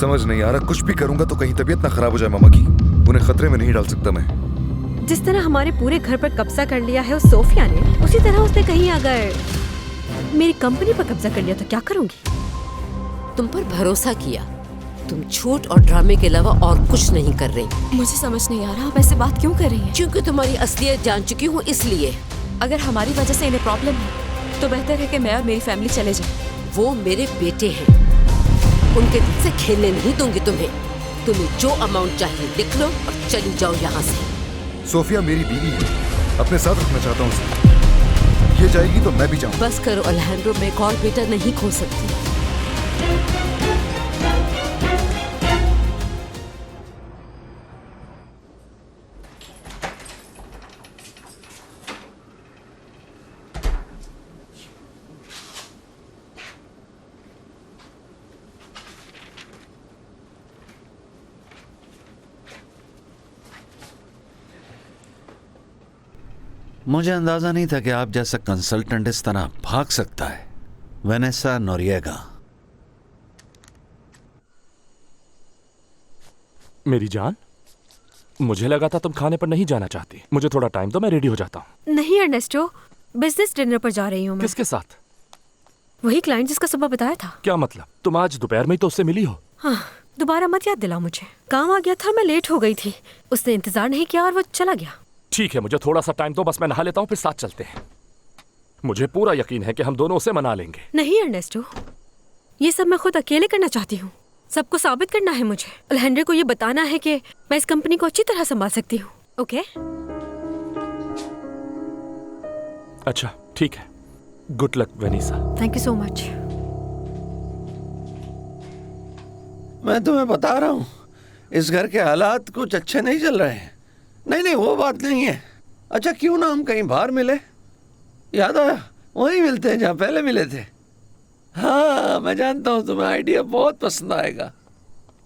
समझ नहीं आ रहा, कुछ भी करूंगा तो कहीं तबीयत ना खराब हो जाए मामा की। उन्हें खतरे में नहीं डाल सकता मैं। जिस तरह हमारे पूरे घर पर कब्जा कर लिया है उस सोफिया ने, उसी तरह उसने कहीं अगर मेरी कंपनी पर कब्जा कर लिया तो क्या करूंगी? तुम पर भरोसा किया, तुम झूठ और ड्रामे के अलावा और कुछ नहीं कर रही। मुझे समझ नहीं आ रहा आप ऐसे बात क्यों कर रही हैं? क्योंकि तुम्हारी असलियत जान चुकी हूँ इसलिए। अगर हमारी वजह से इन्हें प्रॉब्लम है तो बेहतर है कि मैं और मेरी फैमिली चले जाए। वो मेरे बेटे हैं, उनके दिल से खेलने नहीं दूंगी तुम्हें। तुम्हें जो अमाउंट चाहिए लिख लो और चली जाओ यहाँ से। सोफिया मेरी बीवी है, अपने साथ रखना चाहता हूँ उसे। ये जाएगी तो मैं भी जाऊँ। बस करो अलेहांड्रो, मैं एक और बेटा नहीं खो सकती। मुझे अंदाजा नहीं था कि आप जैसा कंसल्टेंट इस तरह भाग सकता है। Vanessa Noriega. मेरी जान, मुझे लगा था तुम खाने पर नहीं जाना चाहती। मुझे थोड़ा टाइम दो, मैं रेडी हो जाता हूँ। नहीं अर्नेस्टो, बिजनेस डिनर पर जा रही हूँ मैं। किसके साथ? वही क्लाइंट जिसका सुबह बताया था। क्या मतलब? तुम आज दोपहर में ही तो उससे मिली हो। हाँ, दोबारा मत याद दिलाओ मुझे। काम आ गया था, मैं लेट हो गई थी। उसने इंतजार नहीं किया और वो चला गया। ठीक है, मुझे थोड़ा सा टाइम दो, बस मैं नहा लेता हूँ, फिर साथ चलते हैं। मुझे पूरा यकीन है कि हम दोनों उसे मना लेंगे। नहीं अर्नेस्टो, ये सब मैं खुद अकेले करना चाहती हूँ। सबको साबित करना है मुझे। अलेहांड्रो को ये बताना है कि मैं इस कंपनी को अच्छी तरह संभाल सकती हूँ। ओके? अच्छा ठीक है, good luck Vanessa. Thank you so much. मैं तुम्हें बता रहा हूँ, इस घर के हालात कुछ अच्छे नहीं चल रहे हैं। नहीं वो बात नहीं है। अच्छा क्यों ना हम कहीं बाहर मिले? याद आया, वहीं मिलते हैं जहाँ पहले मिले थे। हाँ मैं जानता हूँ तुम्हें आइडिया बहुत पसंद आएगा।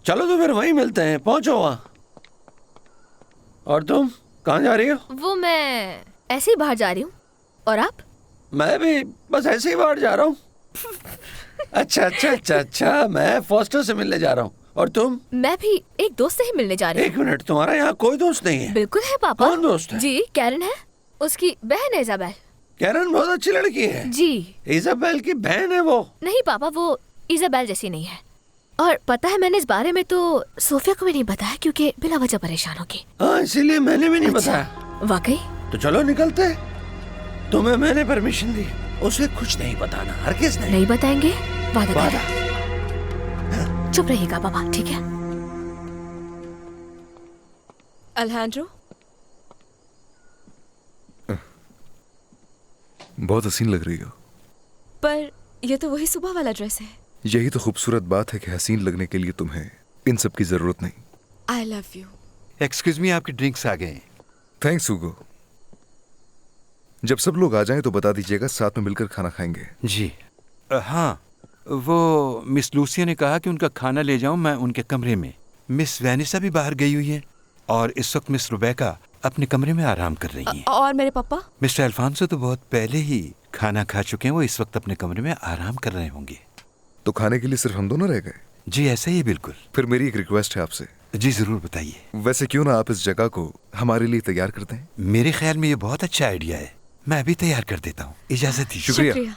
चलो तो फिर वहीं मिलते हैं, पहुंचो वहाँ। और तुम कहाँ जा रही हो? वो मैं ऐसे ही बाहर जा रही हूँ। और आप? मैं भी बस ऐसे ही बाहर जा रहा हूँ। अच्छा, मैं फॉस्टर से मिलने जा रहा हूँ। और तुम? मैं भी एक दोस्त से ही मिलने जा रही हूँ। एक मिनट, तुम्हारा यहाँ कोई दोस्त नहीं है? बिल्कुल है पापा। कौन दोस्त है? जी कैरन है, उसकी बहन है इजाबेल। कैरन बहुत अच्छी लड़की है। जी। इजाबेल की बहन है वो? नहीं पापा, वो इजाबेल जैसी नहीं है। और पता है मैंने इस बारे में तो सोफिया को भी नहीं बताया क्योंकि बिला वजह परेशान होगी। हाँ इसीलिए मैंने भी नहीं अच्छा, बताया। वाकई? तो चलो निकलते। तुम्हें मैंने परमिशन दी, उसे कुछ नहीं बताना, हरगिज़ नहीं। नहीं बताएंगे, वादा वादा। चुप रहिएगा पापा, ठीक है? अलेहांड्रो, बहुत हसीन लग रही हो। पर ये तो वही सुबह वाला ड्रेस है। यही तो खूबसूरत बात है कि हसीन लगने के लिए तुम्हें इन सब की जरूरत नहीं। आई लव यू। एक्सक्यूज मी, आपके ड्रिंक्स आ गए। थैंक्स हुगो। जब सब लोग आ जाएं तो बता दीजिएगा, साथ में मिलकर खाना खाएंगे। जी हाँ, वो मिस लूसिया ने कहा कि उनका खाना ले जाऊं मैं उनके कमरे में। मिस वेनिसा भी बाहर गई हुई है और इस वक्त मिस रुबेका अपने कमरे में आराम कर रही हैं। और मेरे पापा? मिस्टर अल्फांसो तो बहुत पहले ही खाना खा चुके हैं, वो इस वक्त अपने कमरे में आराम कर रहे होंगे। तो खाने के लिए सिर्फ हम दोनों रह गए? जी ऐसा ही, बिल्कुल। फिर मेरी एक रिक्वेस्ट है आपसे। जी जरूर बताइए। वैसे क्यों ना आप इस जगह को हमारे लिए तैयार करते हैं? मेरे ख्याल में ये बहुत अच्छा आइडिया है, मैं अभी तैयार कर देता हूँ। इजाजत दीजिए। शुक्रिया।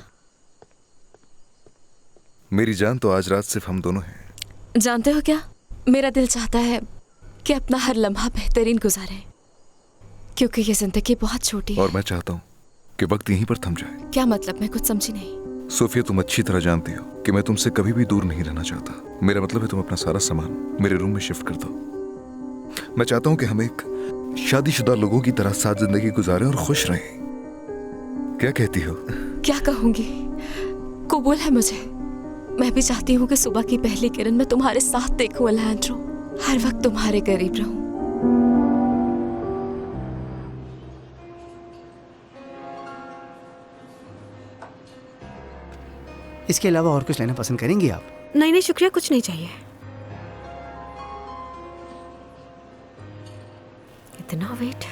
मेरी जान, तो आज रात सिर्फ हम दोनों हैं। जानते हो क्या, मेरा दिल चाहता है कि अपना हर लम्हा बेहतरीन गुजारे, क्योंकि ये जिंदगी बहुत छोटी है। और मैं चाहता हूँ कि वक्त यहीं पर थम जाए। क्या मतलब? मैं कुछ समझी नहीं। सोफिया, तुम अच्छी तरह जानती हो कि मैं तुमसे कभी भी दूर नहीं रहना चाहता। मेरा मतलब है तुम अपना सारा सामान मेरे रूम में शिफ्ट कर दो। मैं चाहता हूँ कि हम एक शादीशुदा लोगों की तरह साथ जिंदगी गुजारें और खुश रहें। क्या कहती हो? क्या कहूंगी, कबूल है मुझे। मैं भी चाहती हूँ कि सुबह की पहली किरण में तुम्हारे साथ देखूं अलेहांड्रो, हर वक्त तुम्हारे करीब रहूं। इसके अलावा और कुछ लेना पसंद करेंगी आप? नहीं शुक्रिया, कुछ नहीं चाहिए। इतना वेट।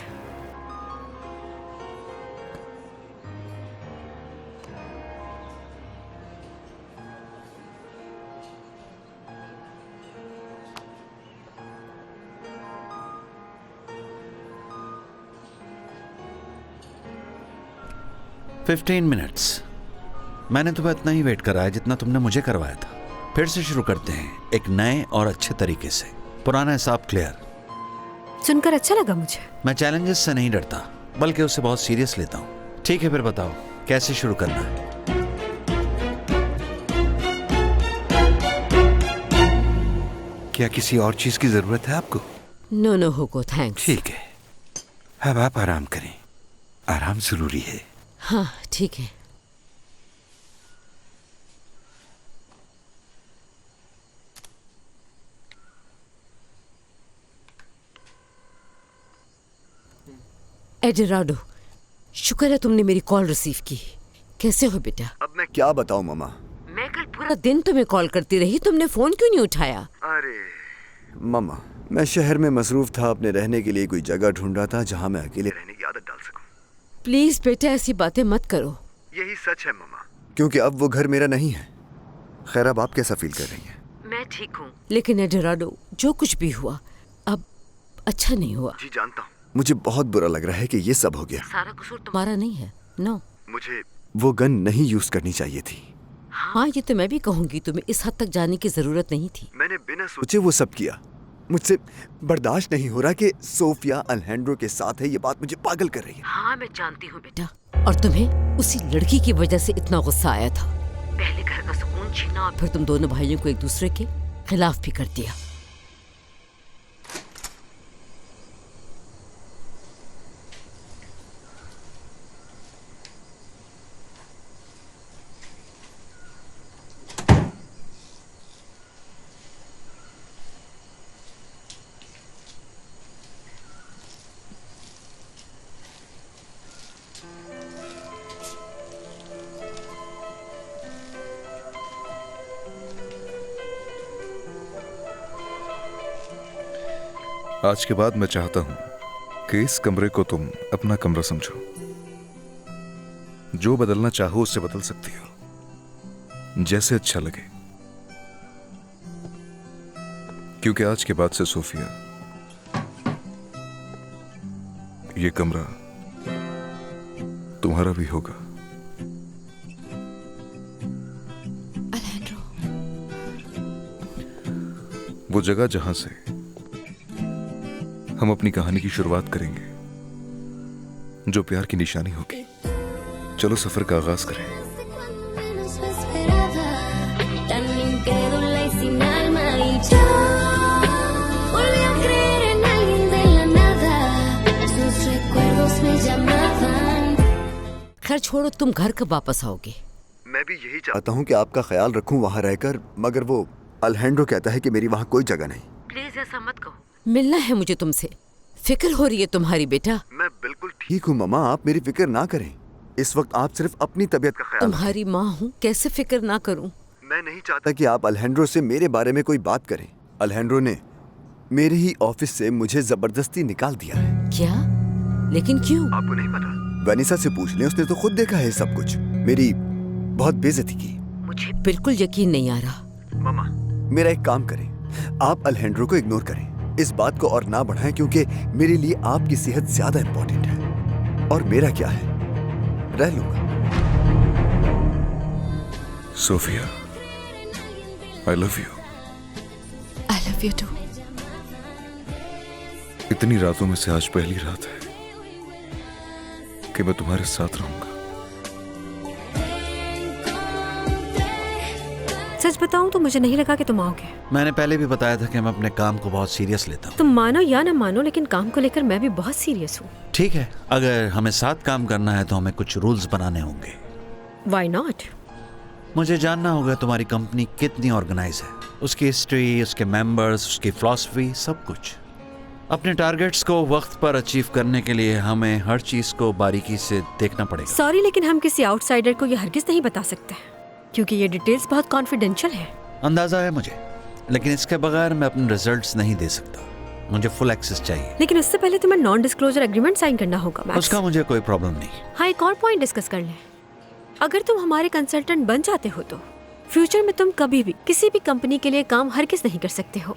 15 मिनट्स। मैंने तुम्हें इतना ही वेट कराया जितना तुमने मुझे करवाया था। फिर से शुरू करते हैं एक नए और अच्छे तरीके से। पुराना हिसाब क्लियर। सुनकर अच्छा लगा मुझे। मैं चैलेंजेस से नहीं डरता, बल्कि उसे बहुत सीरियस लेता हूँ। ठीक है, फिर बताओ कैसे शुरू करना है? क्या किसी और चीज की जरूरत है आपको? नो नो होगो, थैंक्स। ठीक है, अब आप आराम करें। आराम जरूरी है। हाँ ठीक है। एडोराडो, शुक्र है तुमने मेरी कॉल रिसीव की। कैसे हो बेटा? अब मैं क्या बताऊं मामा। मैं कल पूरा दिन तुम्हें कॉल करती रही, तुमने फोन क्यों नहीं उठाया? अरे मामा, मैं शहर में मसरूफ था, अपने रहने के लिए कोई जगह ढूंढ रहा था जहां मैं अकेले रहने की आदत डाल सकूं। प्लीज बेटा ऐसी बातें मत करो। यही सच है मामा, क्योंकि अब वो घर मेरा नहीं है। खैर, अब आप कैसा फील कर रही हैं? मैं ठीक हूँ, लेकिन एडोराडो जो कुछ भी हुआ अब अच्छा नहीं हुआ। जी जानता हूँ, मुझे बहुत बुरा लग रहा है कि ये सब हो गया। सारा कसूर तुम्हारा नहीं है। नो, मुझे वो गन नहीं यूज करनी चाहिए थी। हाँ ये तो मैं भी कहूँगी, तुम्हें इस हद तक जाने की जरूरत नहीं थी। मैंने बिना सोचे वो सब किया। मुझसे बर्दाश्त नहीं हो रहा कि सोफिया अल्हेंड्रो के साथ है। ये बात मुझे पागल कर रही है। हाँ मैं जानती हूँ बेटा, और तुम्हें उसी लड़की की वजह से इतना गुस्सा आया था। पहले घर का सुकून छीना और फिर तुम दोनों भाइयों को एक दूसरे के खिलाफ भी कर दिया। आज के बाद मैं चाहता हूं कि इस कमरे को तुम अपना कमरा समझो। जो बदलना चाहो उससे बदल सकती हो, जैसे अच्छा लगे। क्योंकि आज के बाद से सोफिया, ये कमरा तुम्हारा भी होगा। अल्हेंड्रो, वो जगह जहां से हम अपनी कहानी की शुरुआत करेंगे, जो प्यार की निशानी होगी। चलो सफर का आगाज करें। खैर छोड़ो, तुम घर कब वापस आओगे? मैं भी यही चाहता हूँ कि आपका ख्याल रखूं वहां रहकर, मगर वो अल्हेंड्रो कहता है कि मेरी वहां कोई जगह नहीं। प्लीज ऐसा मत कहो। मिलना है मुझे तुमसे, फिक्र हो रही है तुम्हारी बेटा। मैं बिल्कुल ठीक हूँ मामा, आप मेरी फिक्र ना करें। इस वक्त आप सिर्फ अपनी तबीयत का ख्याल तुम्हारी माँ हूँ, कैसे फिक्र ना करूँ। मैं नहीं चाहता कि आप अल्हेंड्रो से मेरे बारे में कोई बात करें। अल्हेंड्रो ने मेरे ही ऑफिस से मुझे जबरदस्ती निकाल दिया है। क्या? लेकिन क्यों? आपको नहीं पता? वेनिसा से पूछ लें, उसने तो खुद देखा है सब कुछ। मेरी बहुत बेइज्जती की। मुझे बिल्कुल यकीन नहीं आ रहा। मामा, मेरा एक काम करें, आप अल्हेंड्रो को इग्नोर करें। इस बात को और ना बढ़ाएं, क्योंकि मेरे लिए आपकी सेहत ज्यादा इंपॉर्टेंट है। और मेरा क्या है, रह लूंगा। Sophia, I love you. I love you too. इतनी रातों में से आज पहली रात है कि मैं तुम्हारे साथ रहूंगा। सच बताऊं तो मुझे नहीं लगा कि तुम आओगे। मैंने पहले भी बताया था कि मैं अपने काम को बहुत सीरियस लेता हूँ। तुम मानो या ना मानो, लेकिन काम को लेकर मैं भी बहुत सीरियस हूँ। ठीक है, अगर हमें साथ काम करना है तो हमें कुछ रूल्स बनाने होंगे। Why not? मुझे जानना होगा तुम्हारी कंपनी कितनी ऑर्गेनाइज है, उसकी हिस्ट्री, उसके मेंबर्स, उसकी फिलॉसफी, सब कुछ। अपने टारगेट्स को वक्त पर अचीव करने के लिए हमें हर चीज को बारीकी से देखना पड़ेगा। सॉरी, लेकिन हम किसी आउटसाइडर को ये हरगिज नहीं बता सकते, क्योंकि ये डिटेल्स बहुत कॉन्फिडेंशियल है। अंदाजा है मुझे, लेकिन इसके बगैर मैं अपने रिजल्ट्स नहीं दे सकता। मुझे फुल एक्सेस चाहिए। लेकिन उससे पहले तुम्हें नॉन डिस्क्लोजर एग्रीमेंट साइन करना होगा मैक्स। उसका मुझे कोई प्रॉब्लम नहीं। हाँ, एक और पॉइंट डिस्कस कर लें। अगर तुम हमारे कंसल्टेंट बन जाते हो तो फ्यूचर में तुम कभी भी किसी भी कंपनी के लिए काम हरगिज नहीं कर सकते हो।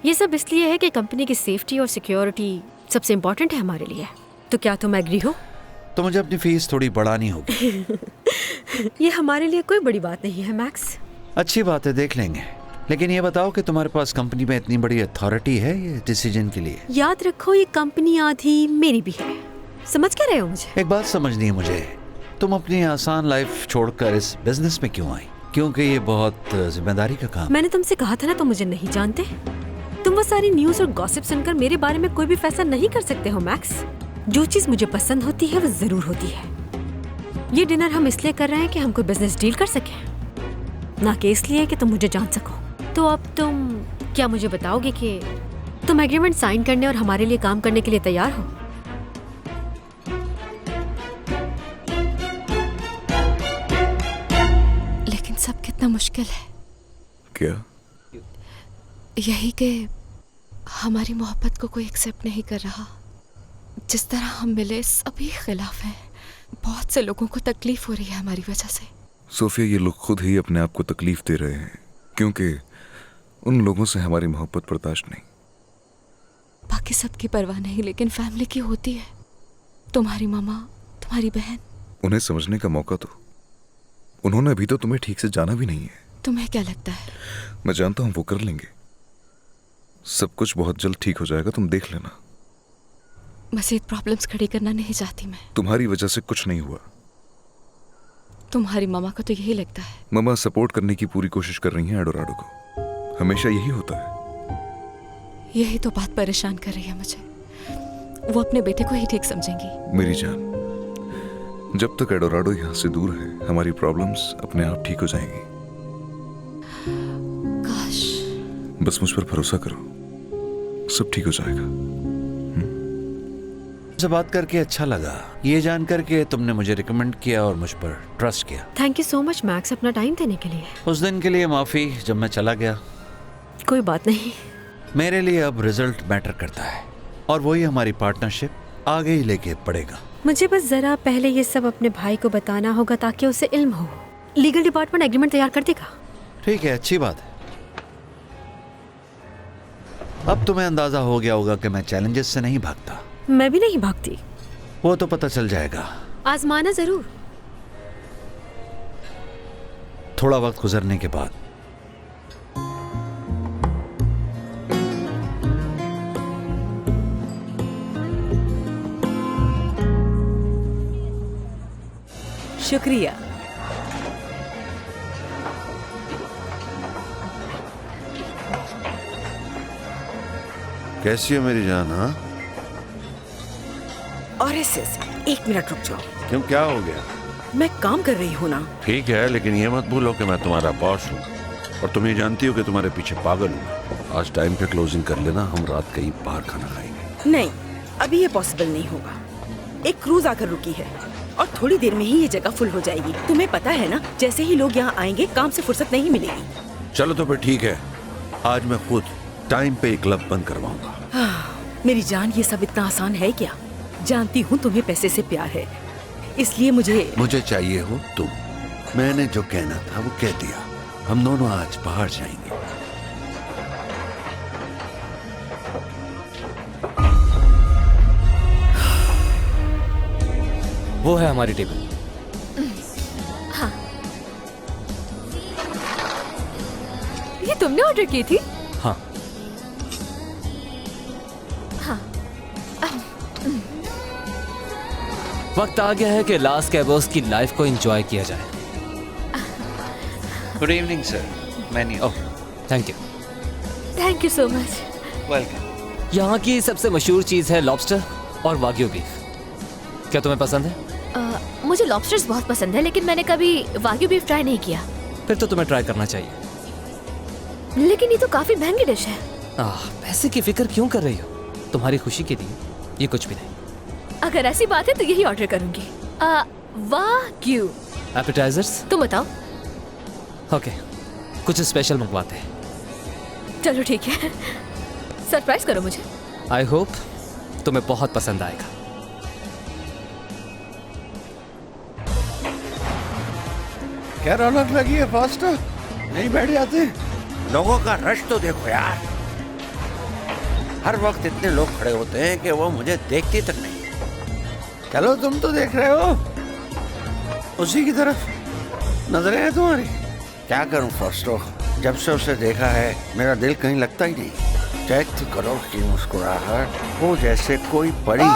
ये सब इसलिए है कि कंपनी की सेफ्टी और सिक्योरिटी सबसे इम्पोर्टेंट है हमारे लिए। तो क्या तुम एग्री हो? तो मुझे अपनी फीस थोड़ी बढ़ानी होगी। ये हमारे लिए कोई बड़ी बात नहीं है मैक्स। अच्छी बात है, देख लेंगे। लेकिन ये बताओ कि तुम्हारे पास कंपनी में इतनी बड़ी अथॉरिटी है ये डिसीजन के लिए? याद रखो ये कंपनी आधी मेरी भी है, समझ क्या रहे हो मुझे? एक बात समझनी है मुझे, तुम अपनी आसान लाइफ छोड़कर इस बिजनेस में क्यों आई? क्योंकि ये बहुत जिम्मेदारी का काम। मैंने तुमसे कहा था ना, तुम मुझे नहीं जानते। तुम वो सारी न्यूज़ और गॉसिप सुनकर मेरे बारे में कोई भी फैसला नहीं कर सकते हो मैक्स। जो चीज मुझे पसंद होती है वो जरूर होती है। ये डिनर हम इसलिए कर रहे हैं कि हम कोई बिजनेस डील कर सकें, ना कि इसलिए कि तुम मुझे जान सको। तो अब तुम क्या मुझे बताओगे कि तुम एग्रीमेंट साइन करने और हमारे लिए काम करने के लिए तैयार हो? लेकिन सब कितना मुश्किल है। क्या? यही कि हमारी मोहब्बत को कोई एक्सेप्ट नहीं कर रहा। जिस तरह हम मिले सभी खिलाफ हैं। बहुत से लोगों को तकलीफ हो रही है हमारी वजह से। सोफिया, ये लोग खुद ही अपने आप को तकलीफ दे रहे हैं, क्योंकि उन लोगों से हमारी मोहब्बत बर्दाश्त नहीं। बाकी सबकी परवाह नहीं, लेकिन फैमिली की होती है। तुम्हारी मामा, तुम्हारी बहन। उन्हें समझने का मौका दो। उन्होंने अभी तो तुम्हें ठीक से जाना भी नहीं है। तुम्हें क्या लगता है? मैं जानता हूं वो कर लेंगे। सब कुछ बहुत जल्द ठीक हो जाएगा, तुम देख लेना। मजीद प्रॉब्लम्स खड़ी करना नहीं चाहती मैं। तुम्हारी वजह से कुछ नहीं हुआ। तुम्हारी मामा को तो यही लगता है। ममा सपोर्ट करने की पूरी कोशिश कर रही हैं एडोराडो को। हमेशा यही होता है। यही तो बात परेशान कर रही है मुझे। वो अपने बेटे को ही ठीक समझेंगी। मेरी जान, जब तक एडोराडो यहाँ से दूर है, हमारी प्रॉब्लम्स अपने आप ठीक हो जाएंगी। काश। बस मुझ पर भरोसा करो, सब ठीक हो जाएगा। से बात करके अच्छा लगा, ये जानकर के तुमने मुझे रिकमेंड किया और मुझ पर ट्रस्ट किया। Thank you so much max, अपना टाइम देने के लिए। उस दिन के लिए माफी जब मैं चला गया। कोई बात नहीं। मेरे लिए अब रिजल्ट मैटर करता है और वही हमारी पार्टनरशिप आगे ही लेके पड़ेगा। मुझे बस जरा पहले ये सब अपने भाई को बताना होगा ताकि उसे इल्म हो। लीगल डिपार्टमेंट एग्रीमेंट तैयार कर देगा। ठीक है, अच्छी बात है। अब तुम्हें अंदाजा हो गया होगा कि मैं चैलेंजेस से नहीं भागता। मैं भी नहीं भागती। वो तो पता चल जाएगा। आजमाना जरूर। थोड़ा वक्त गुजरने के बाद। शुक्रिया। कैसी है मेरी जान? हाँ, और ऐसे एक मिनट रुक जाओ। क्यों, क्या हो गया? मैं काम कर रही हूँ ना। ठीक है, लेकिन ये मत भूलो कि मैं तुम्हारा बॉस हूँ और तुम ये जानती हो कि तुम्हारे पीछे पागल हूँ। आज टाइम पे क्लोजिंग कर लेना, हम रात कहीं बाहर खाना खाएंगे। नहीं, अभी ये पॉसिबल नहीं होगा। एक क्रूज आकर रुकी है और थोड़ी देर में ही ये जगह फुल हो जाएगी। तुम्हें पता है ना, जैसे ही लोग यहाँ आएंगे काम से फुर्सत नहीं मिलेगी। चलो तो फिर ठीक है, आज मैं खुद टाइम पे क्लब बंद करवाऊंगा। मेरी जान, ये सब इतना आसान है क्या? जानती हूँ तुम्हें पैसे से प्यार है, इसलिए मुझे चाहिए हो तुम। मैंने जो कहना था वो कह दिया। हम दोनों आज बाहर जाएंगे। वो है हमारी टेबल। हाँ। ये तुमने ऑर्डर की थी? हाँ। वक्त आ गया है कि लास कैबोस की लाइफ को एंजॉय किया जाए। Good evening sir. Menu. Oh, thank you. Thank you so much. Welcome. यहाँ की सबसे मशहूर चीज़ है लॉबस्टर और वाग्यू बीफ। क्या तुम्हें पसंद है? मुझे लॉबस्टर्स बहुत पसंद है, लेकिन मैंने कभी वाग्यू बीफ ट्राई नहीं किया। फिर तो तुम्हें ट्राई करना चाहिए। लेकिन ये तो काफी महंगी डिश है। पैसे की फिक्र क्यों कर रही हो? तुम्हारी खुशी के लिए ये कुछ भी नहीं। अगर ऐसी बात है तो यही ऑर्डर करूंगी। वाग्यू। एपेटाइजर्स? तुम बताओ। ओके, कुछ स्पेशल मंगवाते हैं। चलो ठीक है, सरप्राइज करो मुझे। आई होप तुम्हें बहुत पसंद आएगा। क्या रौनक लगी है फास्टर? नहीं बैठ जाते? लोगों का रश तो देखो यार। हर वक्त इतने लोग खड़े होते हैं कि वो मुझे देखते तक नहीं। चलो तुम तो देख रहे हो, उसी की तरफ नजरें हैं तुम्हारी। क्या करूं फॉस्टो, जब से उसे देखा है मेरा दिल कहीं लगता ही नहीं। चेक तो करो कि मुस्कुराहट वो जैसे कोई परी।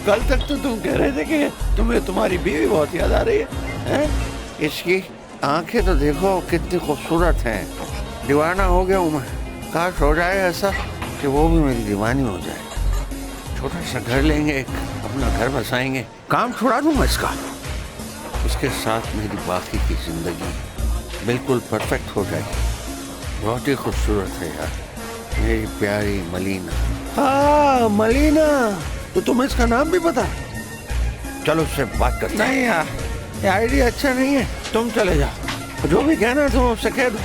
कल तक तो तुम कह रहे थे कि तुम्हें तुम्हारी बीवी बहुत याद आ रही है? इसकी आंखें तो देखो कितनी खूबसूरत हैं। दीवाना हो गया हूँ मैं। काश हो जाए ऐसा कि वो भी मेरी दीवानी हो जाए। छोटा सा घर लेंगे, एक अपना घर बसाएंगे, काम छुड़ा दूंगा इसका। उसके साथ मेरी बाकी की जिंदगी बिल्कुल परफेक्ट हो जाएगी। बहुत ही खूबसूरत है यार मेरी प्यारी मलीना। हाँ मलीना, तो तुम्हें इसका नाम भी पता? चलो उससे बात करते हैं। नहीं यार, ये आइडिया अच्छा नहीं है। तुम चले जाओ, जो भी कहना तुम उससे कह दो।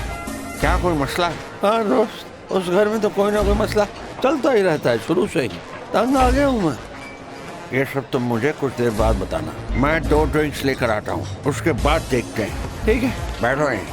क्या कोई मसला है? हाँ दोस्त, उस घर में तो कोई ना कोई मसला चलता ही रहता है शुरू से ही। तंग आ गया हूँ मैं। ये सब तुम मुझे कुछ देर बाद बताना। मैं 2 ड्रिंक्स लेकर आता हूँ, उसके बाद देखते हैं। ठीक है, बैठो यहीं।